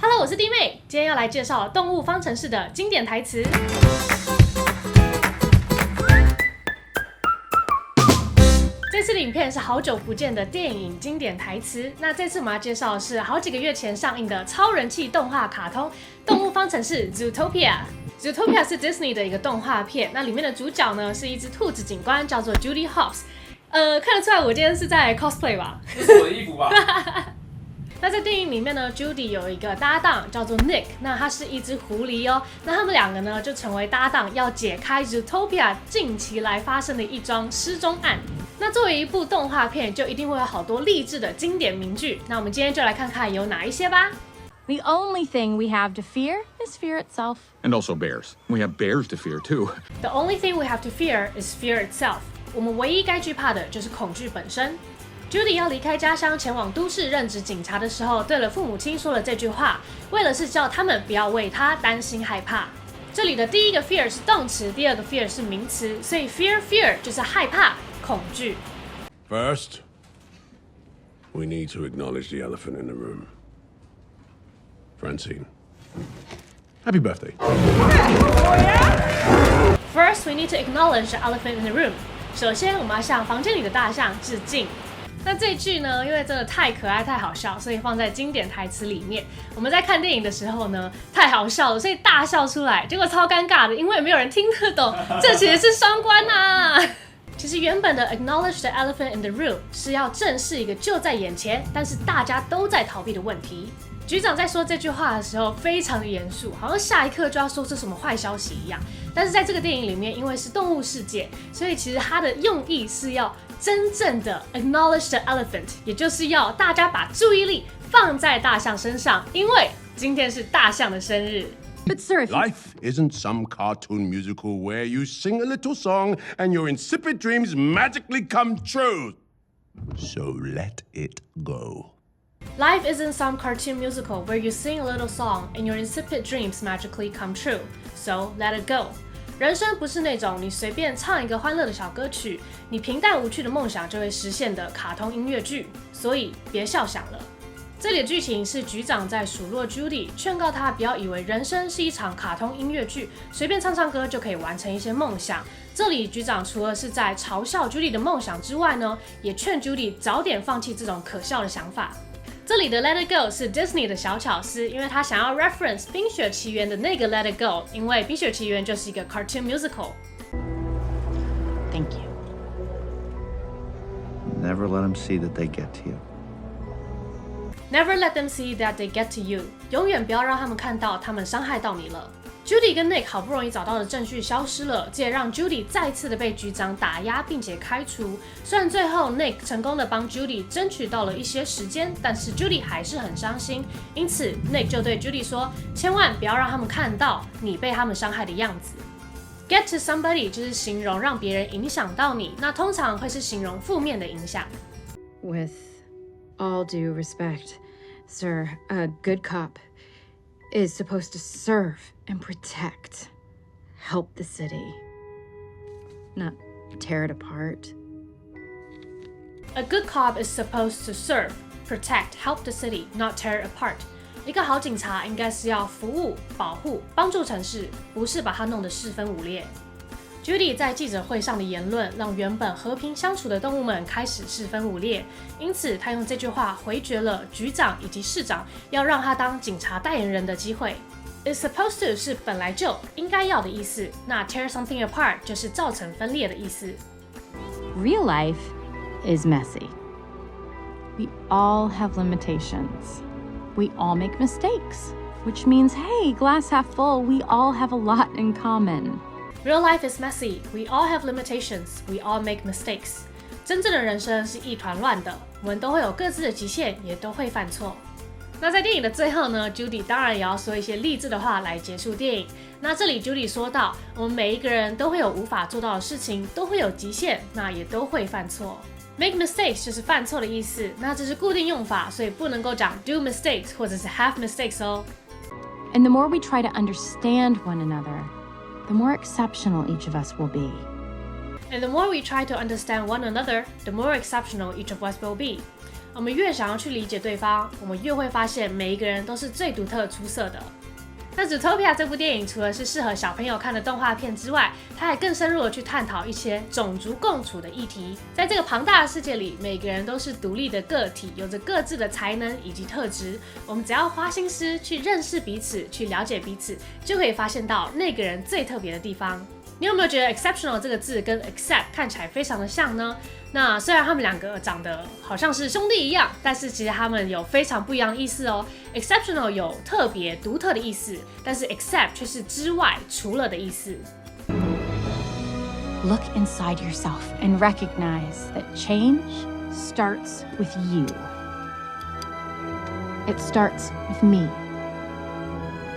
Hello， 我是弟妹，今天要来介绍《动物方程式》的经典台词。这次的影片是好久不见的电影经典台词。那这次我们要介绍的是好几个月前上映的超人气动画卡通《动物方程式 Zootopia》。Zootopia 是 Disney 的一个动画片，那里面的主角呢是一只兔子警官，叫做 Judy Hopps。看得出来我今天是在 cosplay 吧？这是我的衣服吧？那在电影里面呢 ，Judy 有一个搭档叫做 Nick， 那他是一只狐狸哦。那他们两个呢就成为搭档，要解开 Zootopia 近期来发生的一桩失踪案。那作为一部动画片，就一定会有好多励志的经典名句。那我们今天就来看看有哪一些吧。The only thing we have to fear is fear itself. And also bears. We have bears to fear too. The only thing we have to fear is fear itself. 我们唯一该惧怕的就是恐惧本身。Judy 要离开家乡前往都市任职警察的时候，对了父母亲说了这句话，为了是叫他们不要为他担心害怕。这里的第一个 fear 是动词，第二个 fear 是名词，所以 fear 就是害怕、恐惧。First, we need to acknowledge the elephant in the room. Francine, happy birthday. First, we need to acknowledge the elephant in the room. 首先，我们要向房间里的大象致敬。那这一句呢，因为真的太可爱、太好笑，所以放在经典台词里面。我们在看电影的时候呢，太好笑了，所以大笑出来，结果超尴尬的，因为没有人听得懂，这其实是双关啊。其实原本的 acknowledge the elephant in the room 是要正视一个就在眼前，但是大家都在逃避的问题。局长在说这句话的时候非常的严肃，好像下一刻就要说出什么坏消息一样。但是在这个电影里面，因为是动物世界，所以其实它的用意是要真正的 acknowledge the elephant， 也就是要大家把注意力放在大象身上，因为今天是大象的生日。But sir, if Life isn't some cartoon musical where you sing a little song and your insipid dreams magically come true. So let it go. Life isn't some cartoon musical where you sing a little song and your insipid dreams magically come true. So let it go. 人生不是那种你随便唱一个欢乐的小歌曲，你平淡无趣的梦想就会实现的卡通音乐剧，所以别笑想了。这里的剧情是局长在数落 Judy， 劝告他不要以为人生是一场卡通音乐剧，随便唱唱歌就可以完成一些梦想。这里局长除了是在嘲笑 Judy 的梦想之外呢，也劝 Judy 早点放弃这种可笑的想法。这里的 Let It Go 是 Disney 的小巧思，因为他想要 reference 冰雪奇缘的那个 Let It Go， 因为冰雪奇缘就是一个 cartoon musical。 thank you. Never let them see that they get to you. Never let them see that they get to you， 永远不要让他们看到他们伤害到你了。Judy 跟 Nick 好不容易找到的证据消失了，这也让 Judy 再次的被局长打压并且开除。虽然最后 Nick 成功的帮 Judy 争取到了一些时间，但是 Judy 还是很伤心。因此 Nick 就对 Judy 说，千万不要让他们看到你被他们伤害的样子。Get to somebody 就是形容让别人影响到你，那通常会是形容负面的影响。With all due respect, sir, a good cop is supposed to serve and protect, help the city, not tear it apart. A good cop is supposed to serve, protect, help the city, not tear it apart. 一个好警察应该是要服务、保护、帮助城市，不是把它弄得四分五裂。Judy 在记者会上的言论让原本和平相处的动物们开始四分五裂，因此他用这句话回绝了局长以及市长要让他当警察代言人的机会。Is supposed to 是本来就应该要的意思，那 tear something apart 就是造成分裂的意思。Real life is messy. We all have limitations. We all make mistakes, which means, hey, glass half full, we all have a lot in common. Real life is messy. We all have limitations. We all make mistakes. 真正的人生是一团乱的，我们都会有各自的极限，也都会犯错。那在电影的最后呢 ，Judy 当然也要说一些励志的话来结束电影。那这里 Judy 说到，我们每一个人都会有无法做到的事情，都会有极限，那也都会犯错。Make mistakes 就是犯错的意思，那这是固定用法，所以不能够讲 do mistakes 或者是 have mistakes 哦。And the more we try to understand one another, the more exceptional each of us will be. And the more we try to understand one another, the more exceptional each of us will be. 我们越想要去理解对方，我们越会发现每一个人都是最独特出色的。那《Zootopia》这部电影除了是适合小朋友看的动画片之外，它还更深入的去探讨一些种族共处的议题。在这个庞大的世界里，每个人都是独立的个体，有着各自的才能以及特质。我们只要花心思去认识彼此，去了解彼此，就可以发现到那个人最特别的地方。你有没有觉得 exceptional 这个字跟 accept 看起来非常的像呢？那虽然他们两个长得好像是兄弟一样，但是其实他们有非常不一样的意思哦。exceptional 有特别、独特的意思，但是 except 却是之外、除了的意思。Look inside yourself and recognize that change starts with you. It starts with me.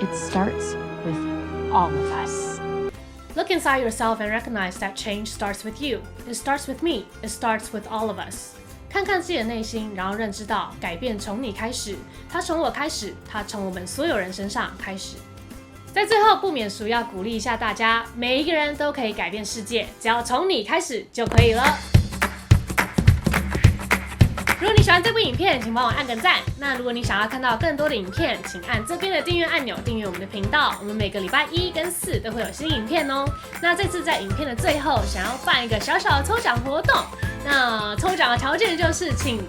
It starts with all of us.Look inside yourself and recognize that change starts with you. It starts with me. It starts with all of us. 看看自己的内心，然后认知到改变从你开始，它从我开始，它从我们所有人身上开始。在最后不免俗要鼓励一下大家，每一个人都可以改变世界，只要从你开始就可以了。如果你喜欢这部影片，请帮我按个赞。那如果你想要看到更多的影片，请按这边的订阅按钮，订阅我们的频道。我们每个礼拜1跟4都会有新影片哦。那这次在影片的最后，想要办一个小小的抽奖活动。那抽奖的条件就是，请1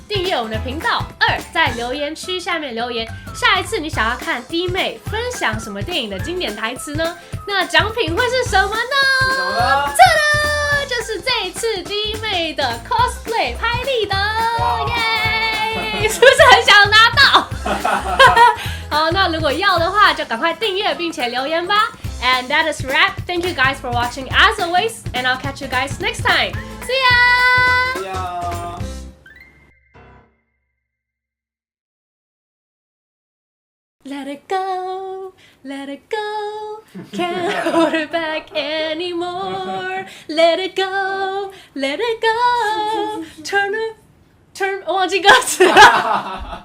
订阅我们的频道，2在留言区下面留言，下一次你想要看弟妹分享什么电影的经典台词呢？那奖品会是什么呢？就是这一次弟妹的 cosplay 拍立得，耶！是不是很想拿到？好，那如果要的话，就赶快订阅并且留言吧。And that is wrap. Thank you guys for watching as always, and I'll catch you guys next time. See ya! See ya! Let it go, let it go, can't hold it back anymore. Let it go, let it go, turn, 忘记歌词了。